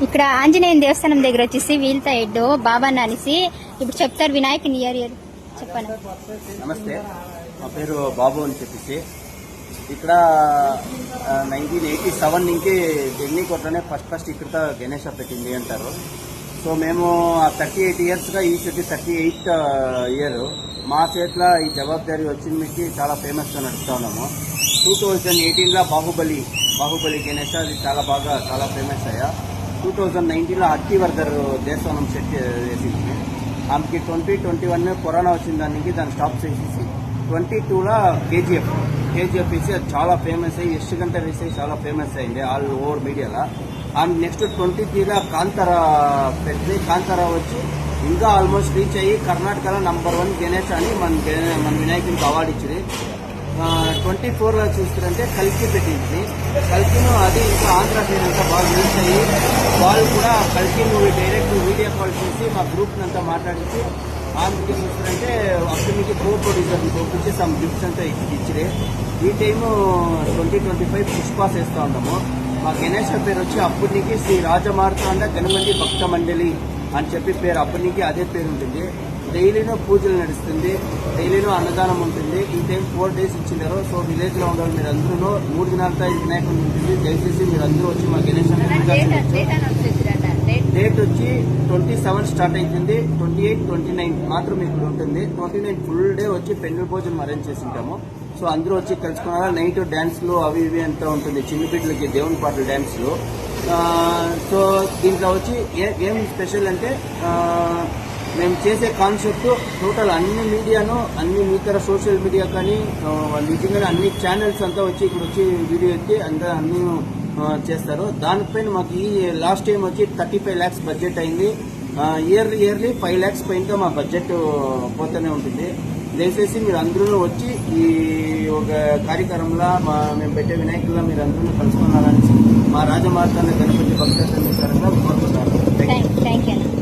ఇక్కడ ఆంజనేయ దేవస్థానం దగ్గర వచ్చేసి వీల్తా ఎడ్డు బాబా అనేసి ఇప్పుడు చెప్తారు వినాయకుని ఇయర్ చెప్పండి. నమస్తే, మా పేరు బాబు అని చెప్పేసి ఇక్కడ 1987 నుంచి ఢిల్లీకోటలోనే ఫస్ట్ ఇక్కడ గణేష పెట్టింది అంటారు. సో మేము 38 ఇయర్స్గా ఈ సిటీ 38 ఇయర్ మా చేతిలో ఈ జవాబారి వచ్చిన మీకు చాలా ఫేమస్గా నడుస్తూ ఉన్నాము. 2018లో బాహుబలి గణేష అది చాలా ఫేమస్ అయ్యా. 2019లో అట్టివర్ధర్ దేశవనం సెట్ చేసింది. ఆమెకి 2021 కరోనా వచ్చిన దానికి దాన్ని స్టాప్ చేసేసి 22లో కేజీఎఫ్ వేసి అది చాలా ఫేమస్ అయ్యి ఎస్ట్ గంట వేసి చాలా ఫేమస్ అయింది ఆల్ ఓవర్ మీడియాలో. ఆమె నెక్స్ట్ 23లో కాంతారా పెట్టి కాంతారా వచ్చి ఇంకా ఆల్మోస్ట్ రీచ్ అయ్యి కర్ణాటకలో #1 గణేష్ అని మన వినాయకునికి అవార్డు ఇచ్చింది. 24లో చూస్తారంటే కల్కి పెట్టింది. కల్కిను అది ఇంకా ఆంధ్ర సైడ్ అంతా బాగా రీచ్ అయ్యి వాళ్ళు కూడా కల్కి మూవీ డైరెక్ట్ వీడియో కాల్ చేసి మా గ్రూప్ని అంతా మాట్లాడించి ఆంధ్రకి చూస్తారంటే అప్పుడు మీకు కో ప్రొడ్యూసర్ పంపించి సమ్ గిఫ్ట్స్ అంతా ఇచ్చిరే. ఈ టైము 2025 పుష్పాస్ వేస్తూ ఉన్నాము. మా గణేష్ పేరు వచ్చి అప్పటికి శ్రీ రాజమార్తాండ గణపతి భక్త మండలి అని చెప్పి పేరు అప్పటికి అదే పేరు ఉంటుంది. డైలీనూ పూజలు నడుస్తుంది, డైలీనూ అన్నదానం ఉంటుంది. ఈ టైం 4 days ఇచ్చినారు. సో విలేజ్ లో ఉండాలి మీరు అందరూ 3 దినాలతో ఈ వినాయకుడు ఉంటుంది. దయచేసి మీరు అందరూ వచ్చి మా గణేష్ డేట్ వచ్చి 27 స్టార్ట్ అవుతుంది. 28, 29 మాత్రం ఇక్కడ ఉంటుంది. 29 ఫుల్ డే వచ్చి పెండ్లి భోజనం అరేంజ్ చేసి ఉంటాము. సో అందరూ వచ్చి కలుసుకున్నారా. నైట్ డ్యాన్స్లు అవి ఇవి అంతా ఉంటుంది, చిన్న బిడ్డలకి దేవుని పాటలు డ్యాన్స్లు. సో దీంట్లో వచ్చి ఏం స్పెషల్ అంటే మేము చేసే కాన్సెప్ట్ టోటల్ అన్ని మీడియాను అన్ని ఇతర సోషల్ మీడియా కానీ నిజంగానే అన్ని ఛానల్స్ అంతా వచ్చి ఇక్కడ వచ్చి వీడియో ఎత్తి అంతా అన్ని చేస్తారు. దానిపైన మాకు ఈ లాస్ట్ టైం వచ్చి 35 lakhs బడ్జెట్ అయింది. ఇయర్లీ 5 lakhs పైన మా బడ్జెట్ పోతూనే ఉంటుంది. దయచేసి మీరు అందరూ వచ్చి ఈ ఒక కార్యక్రమంలో మేము పెట్టే వినాయకుల్లో మీరు అందరూ కలుసుకున్నారని మా రాజమార్తాండ గణపతి భక్త కోరుకుంటారు. Thank you.